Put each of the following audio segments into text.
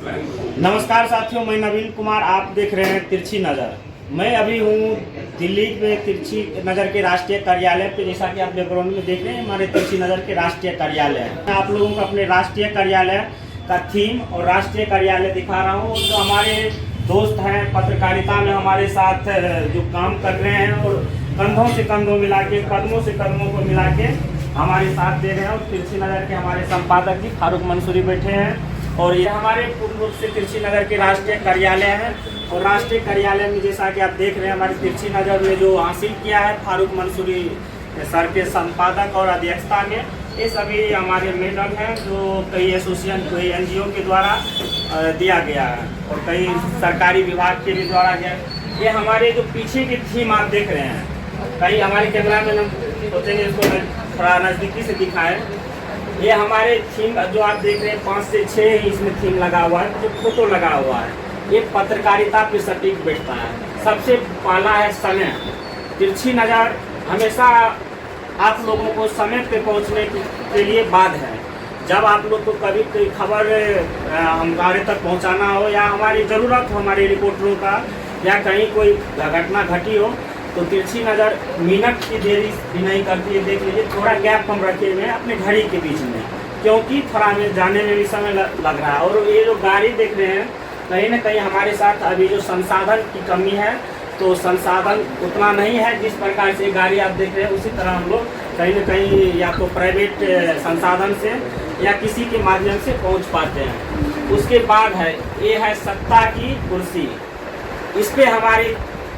नमस्कार साथियों, मैं नवीन कुमार, आप देख रहे हैं तिरछी नज़र। मैं अभी हूँ दिल्ली में तिरछी नज़र के राष्ट्रीय कार्यालय पे। जैसा कि आप बैकग्राउंड में देख रहे हैं, हमारे तिरछी नज़र के राष्ट्रीय कार्यालय है। मैं आप लोगों को अपने राष्ट्रीय कार्यालय का थीम और राष्ट्रीय कार्यालय दिखा रहा हूँ। जो हमारे दोस्त हैं पत्रकारिता में हमारे साथ जो काम कर रहे हैं और कंधों से कंधों मिला के, कदमों से कदमों को मिला के हमारे साथ दे रहे हैं। और तिरछी नज़र के हमारे संपादक जी फारूक मंसूरी बैठे हैं और ये हमारे पूर्ण रूप से तिरछी नगर के राष्ट्रीय कार्यालय है। और राष्ट्रीय कार्यालय में जैसा कि आप देख रहे हैं, हमारे तिरछी नगर में जो हासिल किया है फारूक मंसूरी सर के संपादक और अध्यक्षता में, ये सभी हमारे मेडल हैं जो कई एसोसिएशन, कई एनजीओ के द्वारा दिया गया है और कई सरकारी विभाग के भी द्वारा गया। ये हमारे जो पीछे की थीम आप देख रहे हैं, कई हमारे कैमरा मैन हम सोचेंगे इसको थोड़ा नज़दीकी से दिखाएं। ये हमारे थीम जो आप देख रहे हैं 5 से 6 ही इसमें थीम लगा हुआ है, जो फोटो लगा हुआ है। ये पत्रकारिता पे सटीक बैठता है। सबसे पहला है समय। तिरछी नज़र हमेशा आप लोगों को समय पे पहुंचने के लिए बाध्य है। जब आप लोग को कभी कोई खबर हमारे तक पहुंचाना हो या हमारी ज़रूरत हो, हमारे रिपोर्टरों का, या कहीं कोई घटना घटी हो, तो तिरछी नज़र मिनट की देरी भी नहीं करती है। देख लीजिए, थोड़ा गैप कम रखे हुए हैं अपने घड़ी के बीच में, क्योंकि थोड़ा हमें जाने में भी समय लग रहा है। और ये जो गाड़ी देख रहे हैं, कहीं ना कहीं हमारे साथ अभी जो संसाधन की कमी है, तो संसाधन उतना नहीं है। जिस प्रकार से गाड़ी आप देख रहे हैं, उसी तरह हम लोग कहीं ना कहीं या तो प्राइवेट संसाधन से या किसी के माध्यम से पहुँच पाते हैं। उसके बाद है, ये है सत्ता की कुर्सी। इस पर हमारी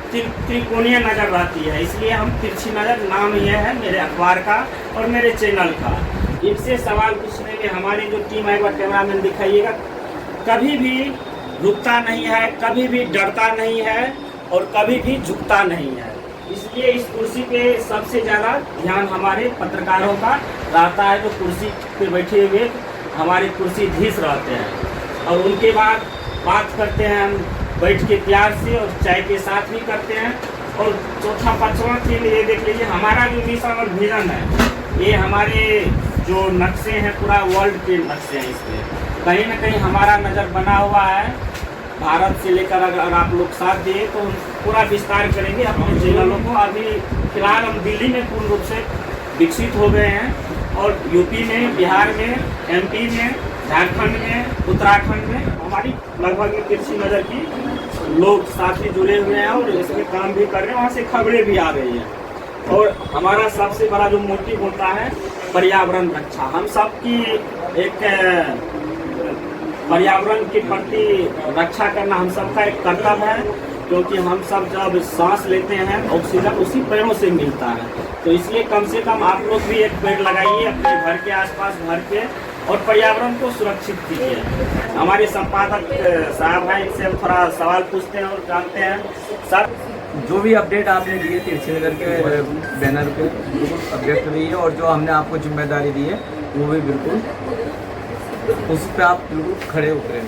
त्रिकोणीय नज़र रहती है, इसलिए हम तिरछी नज़र नाम यह है मेरे अखबार का और मेरे चैनल का। इनसे सवाल पूछने में हमारी जो टीम है, एक बार कैमरामैन दिखाइएगा, कभी भी रुकता नहीं है, कभी भी डरता नहीं है और कभी भी झुकता नहीं है। इसलिए इस कुर्सी पे सबसे ज़्यादा ध्यान हमारे पत्रकारों का रहता है, जो कुर्सी पे बैठे हुए हमारे कुर्सीधीश रहते हैं। और उनके बाद बात करते हैं हम बैठ के प्यार से और चाय के साथ भी करते हैं। और चौथा पाँचवां थीम ये देख लीजिए, हमारा जो मिशन और विजन है, ये हमारे जो नक्शे हैं पूरा वर्ल्ड के नक्शे हैं। इसमें कहीं ना कहीं हमारा नज़र बना हुआ है भारत से लेकर। अगर आप लोग साथ दिए तो पूरा विस्तार करेंगे अपने चैनलों को। अभी फिलहाल हम दिल्ली में पूर्ण रूप से विकसित हो गए हैं और यूपी में, बिहार में, एमपी में, झारखंड में, उत्तराखंड में हमारी लगभग तिरछी नज़र की लोग साथी जुड़े हुए हैं और इसमें काम भी कर रहे हैं। वहाँ से खबरें भी आ रही हैं। और हमारा सबसे बड़ा जो मोटिव होता है पर्यावरण रक्षा। हम सबकी एक पर्यावरण के प्रति रक्षा करना हम सबका एक कर्तव्य है, क्योंकि हम सब जब सांस लेते हैं ऑक्सीजन उसी पेड़ों से मिलता है। तो इसलिए कम से कम आप लोग भी एक पेड़ लगाइए अपने घर के आसपास, घर के, और पर्यावरण को सुरक्षित कीजिए। हमारे संपादक साहब हैं, इनसे हम थोड़ा सवाल पूछते हैं और जानते हैं। सर, जो भी अपडेट आपने दिए तिरछी नगर के बैनर पे, बिल्कुल अपडेट रही है, और जो हमने आपको जिम्मेदारी दी है वो भी बिल्कुल उस पर आप बिल्कुल खड़े उतरे।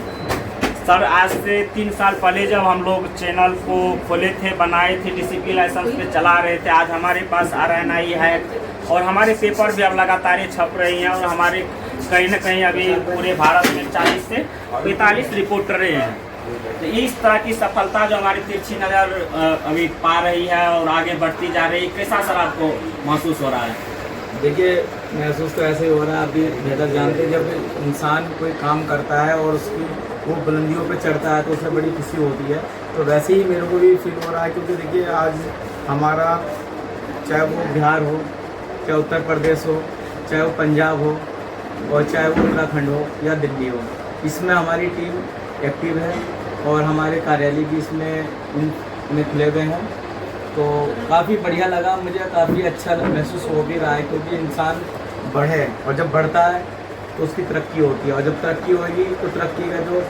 सर, आज से 3 साल पहले जब हम लोग चैनल को खोले थे, बनाए थे, डीसीपी लाइसेंस पे चला रहे थे, आज हमारे पास RNI है और हमारे पेपर भी अब लगातार छप रही हैं। और हमारे कहीं ना कहीं अभी पूरे भारत में 40 से 45 रिपोर्टरें हैं। तो इस तरह की सफलता जो हमारी तिरछी नज़र अभी पा रही है और आगे बढ़ती जा रही है, कैसा सर आपको महसूस हो रहा है? देखिए, महसूस तो ऐसे ही हो रहा है, अभी बेहतर जानते हैं, जब इंसान कोई काम करता है और उसकी वो बुलंदियों पे चढ़ता है तो उसे बड़ी खुशी होती है। तो वैसे ही मेरे को भी फील हो रहा है, क्योंकि देखिए आज हमारा, चाहे वो बिहार हो, चाहे उत्तर प्रदेश हो, चाहे वो पंजाब हो, और चाहे वो उत्तराखंड हो या दिल्ली हो, इसमें हमारी टीम एक्टिव है और हमारे कार्यालय भी इसमें खुले हुए हैं। तो काफ़ी बढ़िया लगा मुझे, काफ़ी अच्छा महसूस हो भी रहा है, क्योंकि इंसान बढ़े और जब बढ़ता है तो उसकी तरक्की होती है, और जब तरक्की होगी तो तरक्की का जो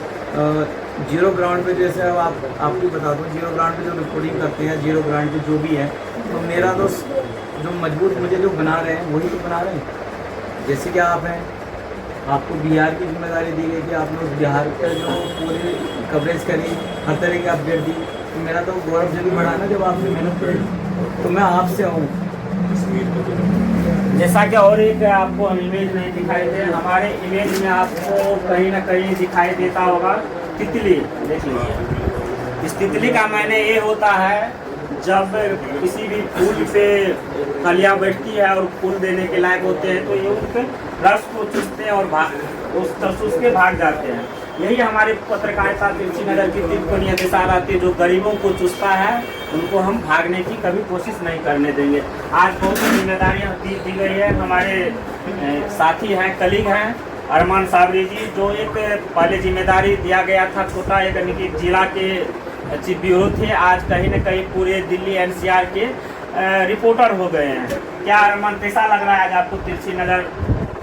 जीरो ग्राउंड पे, जैसे अब आपको बता दूँ, जीरो ग्राउंड पे जो रिपोर्टिंग करते हैं, जीरो ग्राउंड पे जो भी है, तो मेरा तो जो मजबूत मुझे जो बना रहे हैं वही तो बना रहे हैं। जैसे कि आप हैं, आपको बिहार की जिम्मेदारी दी गई कि आपने उस बिहार का जो पूरी कवरेज करी, हर तरह की अपडेट दी, तो मेरा तो गौरव जरूर बढ़ा ना जब आपने मेहनत करी। तो मैं आपसे हूँ। जैसा कि और एक आपको इमेज नहीं दिखाई दे, हमारे इमेज में आपको कहीं ना कहीं दिखाई देता होगा तितली देख लीजिए। इस तितली का मायने ये होता है, जब किसी भी फूल पे कलियां बैठती है और फूल देने के लायक होते हैं तो ये उनके रस को चूसते हैं और उस चूस के भाग जाते हैं। यही हमारी पत्रकारिता तिरछी नज़र की तीन बुनियादी दिशा रहती है। जो गरीबों को चूसता है उनको हम भागने की कभी कोशिश नहीं करने देंगे। आज बहुत सी जिम्मेदारियाँ दी गई है। हमारे साथी हैं, कलीग हैं अरमान साबरी जी, जो एक पहले जिम्मेदारी दिया गया था छोटा एक, यानी कि जिला के चीफ ब्यूरो थे, आज कहीं न कहीं पूरे दिल्ली एनसीआर के रिपोर्टर हो गए हैं। क्या अरमान कैसा लग रहा है आज आपको तिरछी नज़र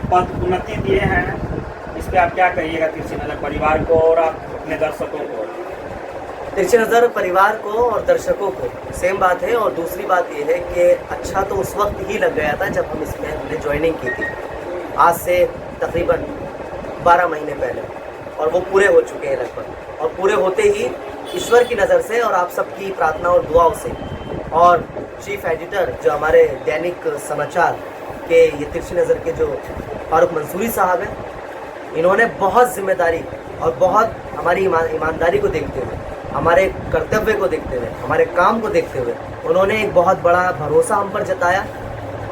पद उन्नति दिए हैं, इस पर आप क्या कहिएगा तिरछी नज़र परिवार को और आप अपने दर्शकों को? तिरछी नज़र परिवार को और दर्शकों को सेम बात है। और दूसरी बात ये है कि अच्छा तो उस वक्त ही लग गया था जब हम इसमें हमने ज्वाइनिंग की थी, आज से तकरीबन 12 महीने पहले, और वो पूरे हो चुके हैं लगभग। और पूरे होते ही ईश्वर की नज़र से और आप सबकी प्रार्थना और दुआओं से, और चीफ एडिटर जो हमारे दैनिक समाचार के ये तिरछी नज़र के जो फारूक मंसूरी साहब हैं, इन्होंने बहुत जिम्मेदारी और बहुत हमारी ईमानदारी को देखते हुए, हमारे कर्तव्य को देखते हुए, हमारे काम को देखते हुए उन्होंने एक बहुत बड़ा भरोसा हम पर जताया।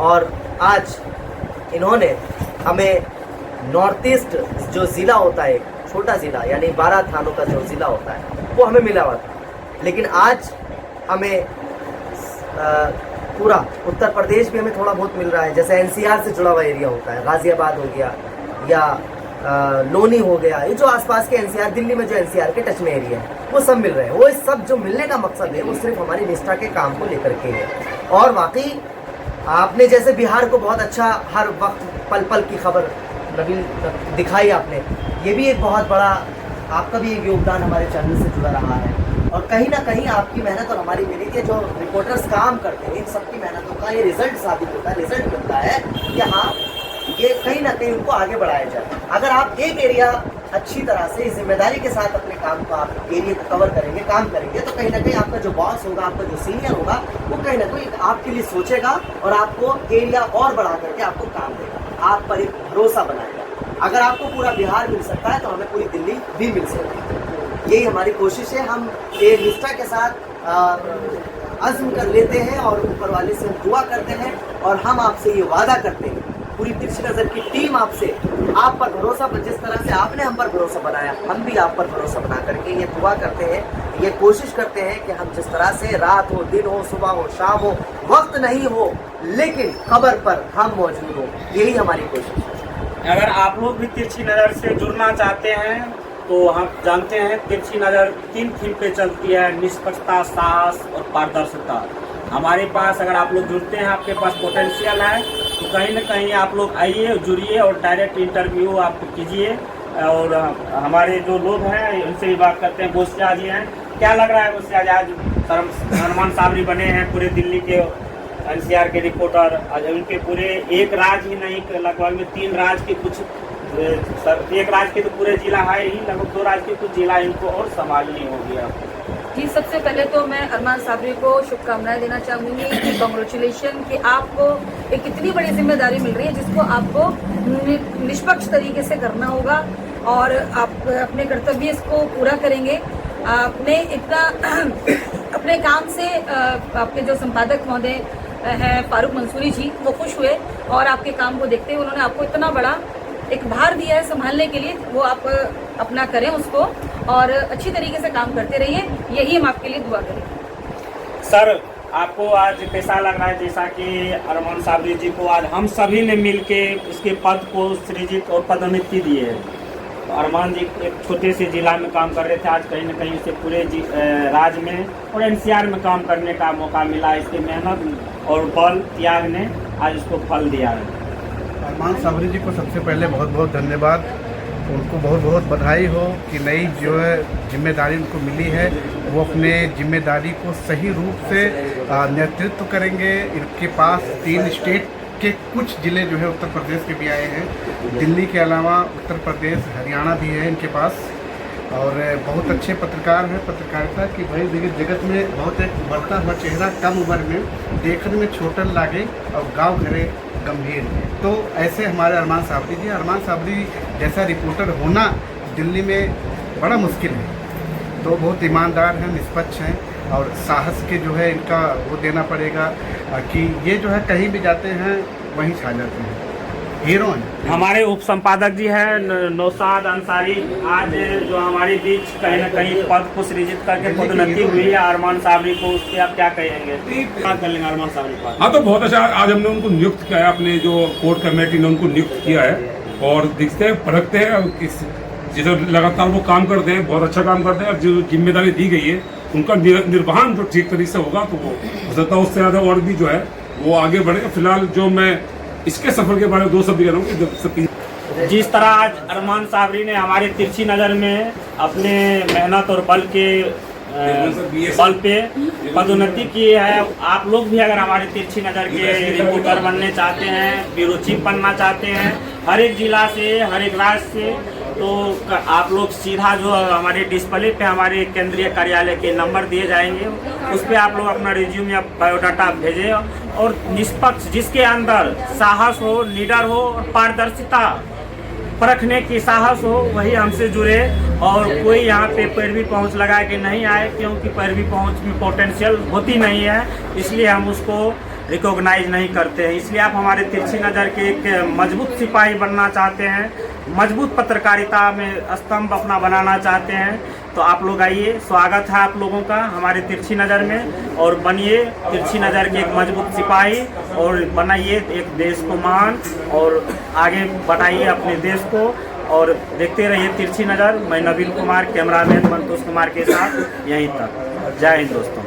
और आज इन्होंने हमें नॉर्थ ईस्ट जो ज़िला होता है, छोटा ज़िला यानी 12 थानों का जो ज़िला होता है, वो हमें मिला हुआ था, लेकिन आज हमें पूरा उत्तर प्रदेश भी हमें थोड़ा बहुत मिल रहा है। जैसे एनसीआर से जुड़ा हुआ एरिया होता है, गाज़ियाबाद हो गया या लोनी हो गया, ये जो आसपास के एनसीआर, दिल्ली में जो एनसीआर के टच में एरिया है, वो सब मिल रहे हैं। वो इस सब जो मिलने का मकसद है वो सिर्फ हमारी निष्ठा के काम को लेकर के है। और वाकई आपने जैसे बिहार को बहुत अच्छा हर वक्त पल पल की खबर नवीन दिखाई आपने, ये भी एक बहुत बड़ा आपका भी एक योगदान हमारे चैनल से जुड़ा रहा है। और कहीं ना कहीं आपकी मेहनत और हमारी मेहनत, ये जो रिपोर्टर्स काम करते हैं, इन सबकी मेहनतों का ये रिजल्ट साबित होता है, रिजल्ट मिलता है कि हाँ, ये कहीं ना कहीं उनको आगे बढ़ाया जाए। अगर आप एक एरिया अच्छी तरह से जिम्मेदारी के साथ अपने काम को, आप एरिया को कवर करेंगे, काम करेंगे, तो कहीं ना कहीं आपका जो बॉस होगा, आपका जो सीनियर होगा, वो कहीं ना कहीं आपके लिए सोचेगा और आपको एरिया और बढ़ा करके आपको काम देगा, आप पर एक भरोसा बनाएगा। अगर आपको पूरा बिहार मिल सकता है तो हमें पूरी दिल्ली भी मिल सकती है। यही हमारी कोशिश है। हम ये निष्ठा के साथ अज़्म कर लेते हैं और ऊपर वाले से दुआ करते हैं, और हम आपसे ये वादा करते हैं, पूरी तिरछी नज़र की टीम आपसे, आप पर भरोसा, जिस तरह से आपने हम पर भरोसा बनाया, हम भी आप पर भरोसा बना करके ये दुआ करते हैं, ये कोशिश करते हैं कि हम जिस तरह से रात हो, दिन हो, सुबह हो, शाम हो, वक्त नहीं हो, लेकिन खबर पर हम मौजूद हो, यही हमारी कोशिश है। अगर आप लोग भी तिरछी नज़र से जुड़ना चाहते हैं तो हम जानते हैं तिरछी नज़र 3 थीम पे चलती है, निष्पक्षता, साहस और पारदर्शिता। हमारे पास अगर आप लोग जुड़ते हैं, आपके पास पोटेंशियल है, तो कहीं ना कहीं आप लोग आइए, जुड़िए और डायरेक्ट इंटरव्यू आप कीजिए। और हमारे जो लोग हैं उनसे भी बात करते हैं। गोस्तिया जी हैं, क्या लग रहा है गोस्तिया जी, आज अरमान साबरी बने हैं पूरे दिल्ली के एनसीआर के रिपोर्टर, आज उनके पूरे एक राज्य ही नहीं, लगभग में 3 राज्य के कुछ, एक राज्य के तो पूरे जिला है ही, लगभग 2 राज्य के कुछ जिला इनको और संभालनी होगी आपको। जी, सबसे पहले तो मैं अरमान साबरी को शुभकामनाएं देना चाहूँगी कि कांग्रेचुलेशन कि आपको एक इतनी बड़ी जिम्मेदारी मिल रही है जिसको आपको निष्पक्ष तरीके से करना होगा और आप अपने कर्तव्य इसको पूरा करेंगे। आपने इतना अपने काम से आपके जो संपादक महोदय हैं फारूक मंसूरी जी, वो खुश हुए और आपके काम को देखते हुए उन्होंने आपको इतना बड़ा एक भार दिया है संभालने के लिए, वो आप अपना करें उसको और अच्छी तरीके से काम करते रहिए, यही हम आपके लिए दुआ करें। सर, आपको आज कैसा लग रहा है, जैसा कि अरमान साबरी जी को आज हम सभी ने मिलके इसके पद को सृजित और पदोन्नति दिए है। तो अरमान जी एक छोटे से जिला में काम कर रहे थे, आज कहीं ना कहीं उसे पूरे राज्य में और एनसीआर में काम करने का मौका मिला। इसकी मेहनत और बल त्याग ने आज उसको फल दिया है। अरमान साबरी जी को सबसे पहले बहुत बहुत धन्यवाद, उनको बहुत बहुत बधाई हो कि नई जो है जिम्मेदारी उनको मिली है, वो अपने जिम्मेदारी को सही रूप से नेतृत्व करेंगे। इनके पास 3 स्टेट के कुछ ज़िले जो है उत्तर प्रदेश के भी आए हैं, दिल्ली के अलावा उत्तर प्रदेश, हरियाणा भी है इनके पास, और बहुत अच्छे पत्रकार हैं। पत्रकारिता की भाई देखिए जगत में बहुत एक बढ़ता हुआ चेहरा, कम उम्र में देखने में छोटन लागे और गाँव घरे गंभीर, तो ऐसे हमारे अरमान साबरी जी। अरमान साबरी जैसा रिपोर्टर होना दिल्ली में बड़ा मुश्किल है। तो बहुत ईमानदार हैं, निष्पक्ष हैं और साहस के जो है इनका वो देना पड़ेगा कि ये जो है कहीं भी जाते हैं वहीं छा जाते हैं, हीरो हैं। हमारे उप संपादक जी हैं नौशाद अंसारी, आज जो हमारे बीच कहीं ना कहीं पद को सृजित करके पदोन्नति हुई है अरमान साबरी को, उस पर आप क्या कहेंगे? क्या कर लेंगे अरमान साबरी को? हाँ, तो बहुत अच्छा, आज हमने उनको नियुक्त किया है, अपने जो कोर कमेटी ने उनको नियुक्त किया है और दिखते हैं, परखते हैं और जिसे लगातार वो काम करते हैं, बहुत अच्छा काम करते हैं और जो जिम्मेदारी दी गई है उनका निर्वहन जो ठीक तरीके से होगा तो वो हो सकता है उससे ज़्यादा और भी जो है वो आगे बढ़े। फिलहाल जो मैं इसके सफर के बारे में 2 शब्द कह रहा हूँ कि जब सबकी जिस तरह आज अरमान साबरी ने हमारे तिरछी नज़र में अपने मेहनत और बल पे पदोन्नति की है, आप लोग भी अगर हमारे तिरछी नज़र के रिपोर्टर बनने चाहते हैं, ब्यूरो चीफ बनना चाहते हैं, हर एक जिला से, हर एक राज्य से, तो आप लोग सीधा जो हमारे डिस्प्ले पे हमारे केंद्रीय कार्यालय के नंबर दिए जाएंगे, उस पर आप लोग अपना रिज्यूम या बायोडाटा भेजें और निष्पक्ष, जिसके अंदर साहस हो, निडर हो और पारदर्शिता परखने की साहस हो, वही हमसे जुड़े। और कोई यहाँ पे पैरवी पहुँच लगा के नहीं आए, क्योंकि पैरवी पहुँच में पोटेंशियल होती नहीं है, इसलिए हम उसको रिकॉग्नाइज नहीं करते हैं। इसलिए आप हमारे तिरछी नज़र के एक मजबूत सिपाही बनना चाहते हैं, मजबूत पत्रकारिता में स्तंभ अपना बनाना चाहते हैं, तो आप लोग आइए, स्वागत है आप लोगों का हमारे तिरछी नज़र में, और बनिए तिरछी नज़र के एक मजबूत सिपाही और बनाइए एक देश को महान और आगे बढ़ाइए अपने देश को। और देखते रहिए तिरछी नज़र। मैं नवीन कुमार, कैमरामैन मंतोष कुमार के साथ यहीं तक। जय हिंद दोस्तों।